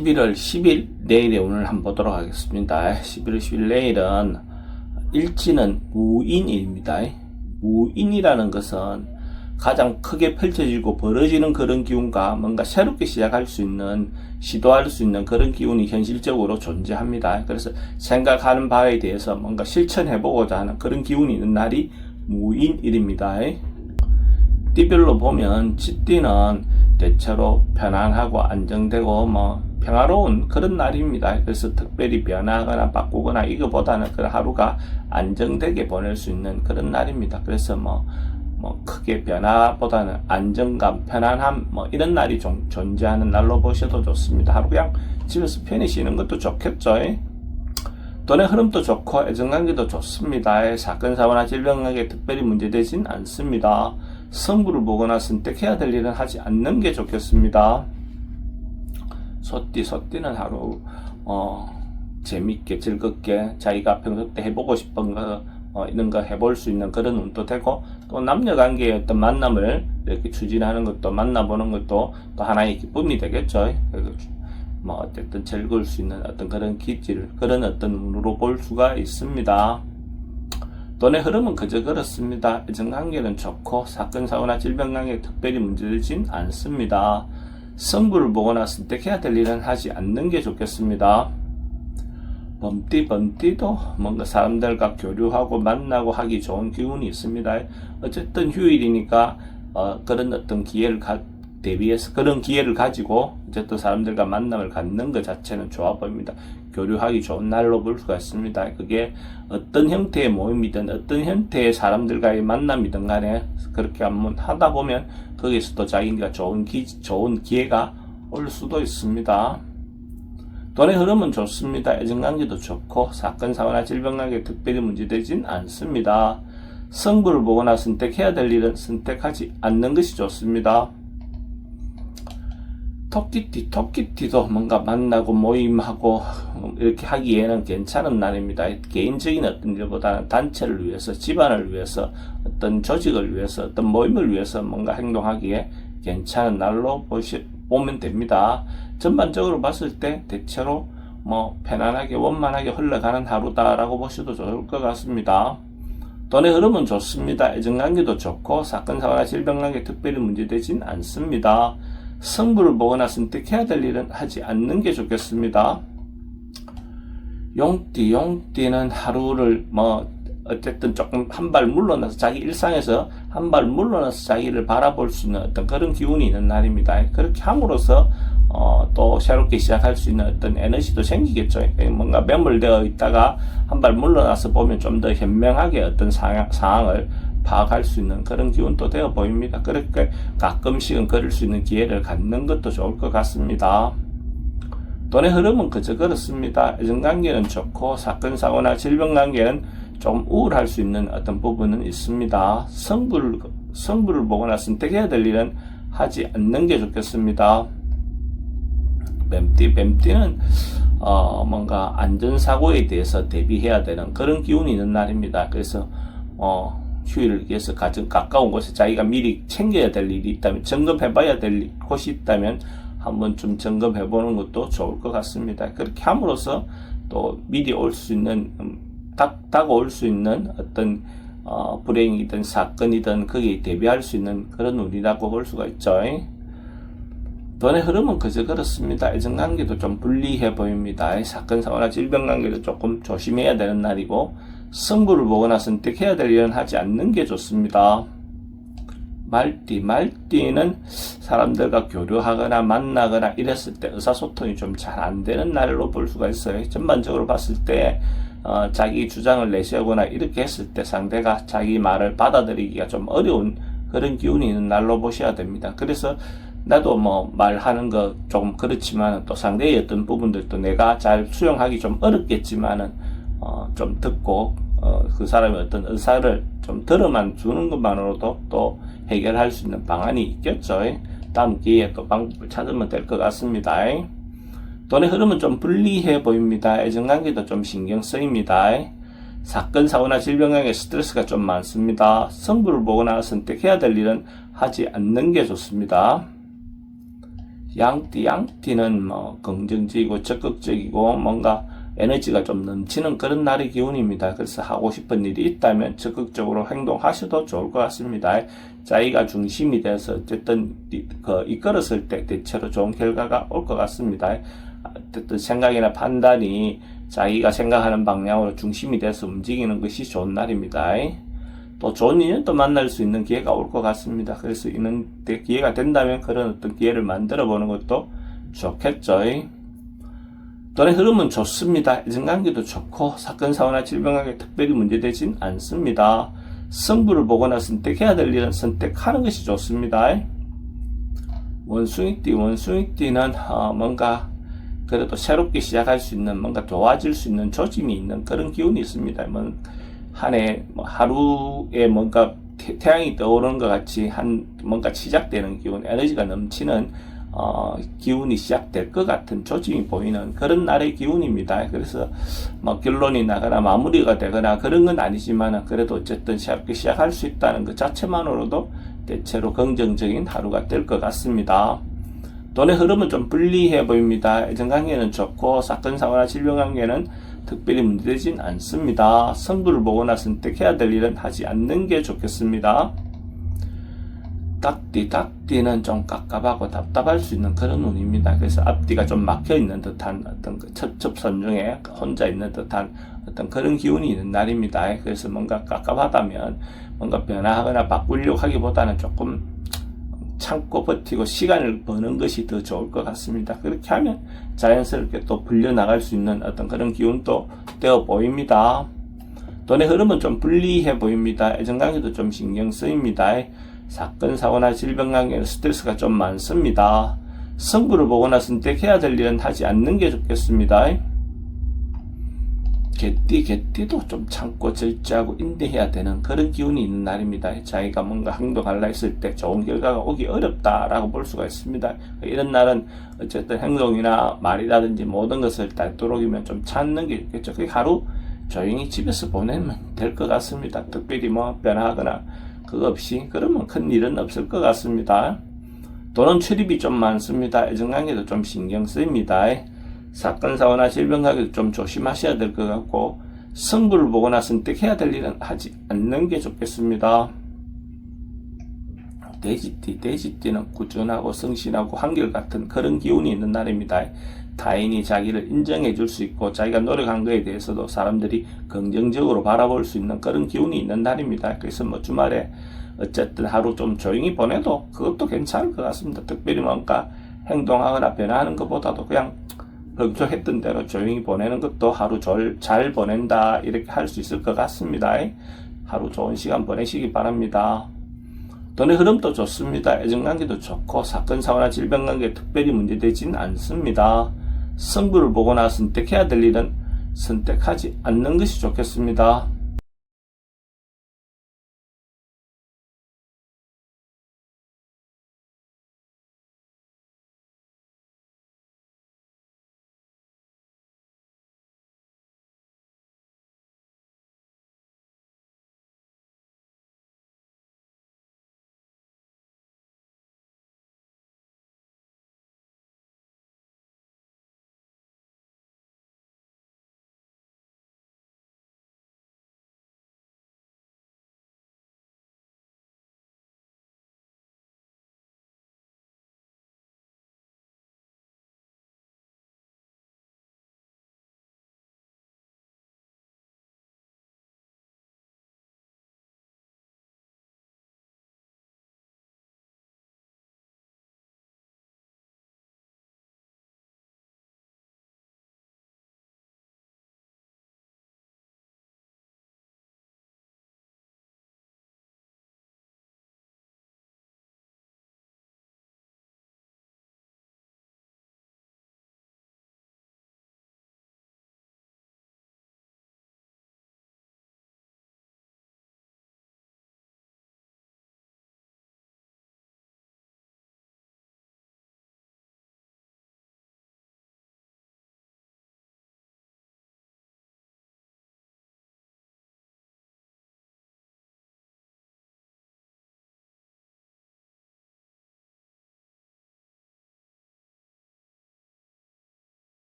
11월 10일 내일의 운을 한번 보도록 하겠습니다. 11월 10일 내일은 일지는 무인일입니다. 무인이라는 것은 가장 크게 펼쳐지고 벌어지는 그런 기운과 뭔가 새롭게 시작할 수 있는, 시도할 수 있는 그런 기운이 현실적으로 존재합니다. 그래서 생각하는 바에 대해서 뭔가 실천해보고자 하는 그런 기운이 있는 날이 무인일입니다. 띠별로 보면 쥐띠는 대체로 편안하고 안정되고 평화로운 그런 날입니다. 그래서 특별히 변화하거나 바꾸거나 이거보다는 그런 하루가 안정되게 보낼 수 있는 그런 날입니다. 그래서 크게 변화보다는 안정감, 편안함 이런 날이 좀 존재하는 날로 보셔도 좋습니다. 하루 그냥 집에서 편히 쉬는 것도 좋겠죠. 돈의 흐름도 좋고 애정관계도 좋습니다. 사건, 사고나 질병관계 특별히 문제되진 않습니다. 승부를 보거나 선택해야 될 일은 하지 않는 게 좋겠습니다. 소띠는 하루 재밌게 즐겁게 자기가 평소 때 해보고 싶은 거 이런 거 해볼 수 있는 그런 운도 되고, 또 남녀관계의 어떤 만남을 이렇게 추진하는 것도, 만나보는 것도 또 하나의 기쁨이 되겠죠. 어쨌든 즐거울 수 있는 어떤 그런 기질, 그런 어떤 운으로 볼 수가 있습니다. 돈의 흐름은 그저 그렇습니다. 애정관계는 좋고 사건, 사고나 질병관계 특별히 문제되진 않습니다. 승부를 보거나 선택해야 될 일은 하지 않는 게 좋겠습니다. 범띠도 뭔가 사람들과 교류하고 만나고 하기 좋은 기운이 있습니다. 어쨌든 휴일이니까 그런 어떤 기회를 대비해서 그런 기회를 가지고 어쨌든 사람들과 만남을 갖는 것 자체는 좋아 보입니다. 교류하기 좋은 날로 볼 수가 있습니다. 그게 어떤 형태의 모임이든 어떤 형태의 사람들과의 만남이든 간에 그렇게 한번 하다 보면 거기서도 자기가 좋은 기회가 올 수도 있습니다. 돈의 흐름은 좋습니다. 애정관계도 좋고 사건, 사고나 질병관계 특별히 문제되진 않습니다. 승부를 보거나 선택해야 될 일은 선택하지 않는 것이 좋습니다. 토끼띠도 뭔가 만나고 모임하고 이렇게 하기에는 괜찮은 날입니다. 개인적인 어떤 일보다는 단체를 위해서, 집안을 위해서, 어떤 조직을 위해서, 어떤 모임을 위해서 뭔가 행동하기에 괜찮은 날로 보면 됩니다. 전반적으로 봤을 때 대체로 편안하게 원만하게 흘러가는 하루다라고 보셔도 좋을 것 같습니다. 돈의 흐름은 좋습니다. 애정관계도 좋고 사건, 사고나 질병관계 특별히 문제되진 않습니다. 승부를 보거나 선택해야 될 일은 하지 않는 게 좋겠습니다. 용띠는 하루를 어쨌든 조금 한 발 물러나서 자기 일상에서 한 발 물러나서 자기를 바라볼 수 있는 어떤 그런 기운이 있는 날입니다. 그렇게 함으로써 또 새롭게 시작할 수 있는 어떤 에너지도 생기겠죠. 뭔가 매몰되어 있다가 한 발 물러나서 보면 좀 더 현명하게 어떤 상황을 파악할 수 있는 그런 기운도 되어 보입니다. 그렇게 가끔씩은 그럴 수 있는 기회를 갖는 것도 좋을 것 같습니다. 돈의 흐름은 그저 그렇습니다. 애정관계는 좋고 사건, 사고나 질병관계는 좀 우울할 수 있는 어떤 부분은 있습니다. 승부를 보거나 선택해야 될 일은 하지 않는 게 좋겠습니다. 뱀띠는 뭔가 안전사고에 대해서 대비해야 되는 그런 기운이 있는 날입니다. 그래서 휴일을 위해서 가까운 곳에 자기가 미리 챙겨야 될 일이 있다면, 점검해봐야 될 곳이 있다면 한번 좀 점검해보는 것도 좋을 것 같습니다. 그렇게 함으로써 또 미리 올 수 있는 다가올 수 있는 어떤 불행이든 사건이든 거기에 대비할 수 있는 그런 운이라고 볼 수가 있죠. 돈의 흐름은 그저 그렇습니다. 애정관계도 좀 불리해 보입니다. 사건, 사고나 질병관계도 조금 조심해야 되는 날이고, 승부를 보거나 선택해야 될 일은 하지 않는 게 좋습니다. 말띠는 사람들과 교류하거나 만나거나 이랬을 때 의사소통이 좀 잘 안 되는 날로 볼 수가 있어요. 전반적으로 봤을 때 자기 주장을 내세우거나 이렇게 했을 때 상대가 자기 말을 받아들이기가 좀 어려운 그런 기운이 있는 날로 보셔야 됩니다. 그래서 나도 말하는 거 좀 그렇지만 또 상대의 어떤 부분들도 내가 잘 수용하기 좀 어렵겠지만은 좀 듣고 그 사람의 어떤 의사를 좀 들어만 주는 것만으로도 또 해결할 수 있는 방안이 있겠죠. 다음 기회에 또 방법을 찾으면 될 것 같습니다. 돈의 흐름은 좀 불리해 보입니다. 애정관계도 좀 신경 쓰입니다. 사건, 사고나 질병관계 스트레스가 좀 많습니다. 승부를 보거나 선택해야 될 일은 하지 않는 게 좋습니다. 양띠는 뭐 긍정적이고 적극적이고 뭔가 에너지가 좀 넘치는 그런 날의 기운입니다. 그래서 하고 싶은 일이 있다면 적극적으로 행동하셔도 좋을 것 같습니다. 자기가 중심이 돼서 어쨌든 이끌었을 때 대체로 좋은 결과가 올 것 같습니다. 어쨌든 생각이나 판단이 자기가 생각하는 방향으로 중심이 돼서 움직이는 것이 좋은 날입니다. 또 좋은 인연도 만날 수 있는 기회가 올 것 같습니다. 그래서 이런 기회가 된다면 그런 어떤 기회를 만들어 보는 것도 좋겠죠. 돈의 흐름은 좋습니다. 애정관계도 좋고 사건 사고나 질병관계 특별히 문제되진 않습니다. 승부를 보거나 선택해야 될 일은 선택하는 것이 좋습니다. 원숭이띠는 뭔가 그래도 새롭게 시작할 수 있는 뭔가 좋아질 수 있는 조짐이 있는 그런 기운이 있습니다. 한 해 하루에 뭔가 태양이 떠오르는 것 같이 뭔가 시작되는 기운, 에너지가 넘치는 기운이 시작될 것 같은 조짐이 보이는 그런 날의 기운입니다. 그래서 결론이 나거나 마무리가 되거나 그런 건 아니지만 그래도 어쨌든 새롭게 시작할 수 있다는 것 자체만으로도 대체로 긍정적인 하루가 될 것 같습니다. 돈의 흐름은 좀 불리해 보입니다. 애정관계는 좋고 사건 사고나 질병관계는 특별히 문제되진 않습니다. 승부를 보거나 선택해야 될 일은 하지 않는 게 좋겠습니다. 닭띠는 좀 깝깝하고 답답할 수 있는 그런 운입니다. 그래서 앞뒤가 좀 막혀 있는 듯한 어떤 첩첩선 중에 혼자 있는 듯한 어떤 그런 기운이 있는 날입니다. 그래서 뭔가 깝깝하다면 뭔가 변화하거나 바꾸려고 하기보다는 조금 참고 버티고 시간을 버는 것이 더 좋을 것 같습니다. 그렇게 하면 자연스럽게 또 불려나갈 수 있는 어떤 그런 기운도 되어 보입니다. 돈의 흐름은 좀 불리해 보입니다. 애정관계도 좀 신경 쓰입니다. 사건, 사고나 질병관계는 스트레스가 좀 많습니다. 승부를 보거나 선택해야 될 일은 하지 않는 게 좋겠습니다. 개띠도 좀 참고 절제하고 인내해야 되는 그런 기운이 있는 날입니다. 자기가 뭔가 행동하려 했을 때 좋은 결과가 오기 어렵다라고 볼 수가 있습니다. 이런 날은 어쨌든 행동이나 말이라든지 모든 것을 되도록이면 좀 찾는 게 좋겠죠. 그 하루 조용히 집에서 보내면 될 것 같습니다. 특별히 변화하거나 그거 없이 그러면 큰 일은 없을 것 같습니다. 돈은 출입이 좀 많습니다. 애정관계도 좀 신경 쓰입니다. 사건, 사고나 질병관계도 좀 조심하셔야 될 것 같고 승부를 보거나 선택해야 될 일은 하지 않는 게 좋겠습니다. 돼지띠는 꾸준하고 성실하고 한결같은 그런 기운이 있는 날입니다. 타인이 자기를 인정해 줄 수 있고 자기가 노력한 것에 대해서도 사람들이 긍정적으로 바라볼 수 있는 그런 기운이 있는 날입니다. 그래서 주말에 어쨌든 하루 좀 조용히 보내도 그것도 괜찮을 것 같습니다. 특별히 뭔가 행동하거나 변화하는 것보다도 그냥 평소 했던 대로 조용히 보내는 것도 하루 잘 보낸다 이렇게 할 수 있을 것 같습니다. 하루 좋은 시간 보내시기 바랍니다. 돈의 흐름도 좋습니다. 애정관계도 좋고 사건, 사고나 질병관계 특별히 문제되진 않습니다. 승부를 보거나 선택해야 될 일은 선택하지 않는 것이 좋겠습니다.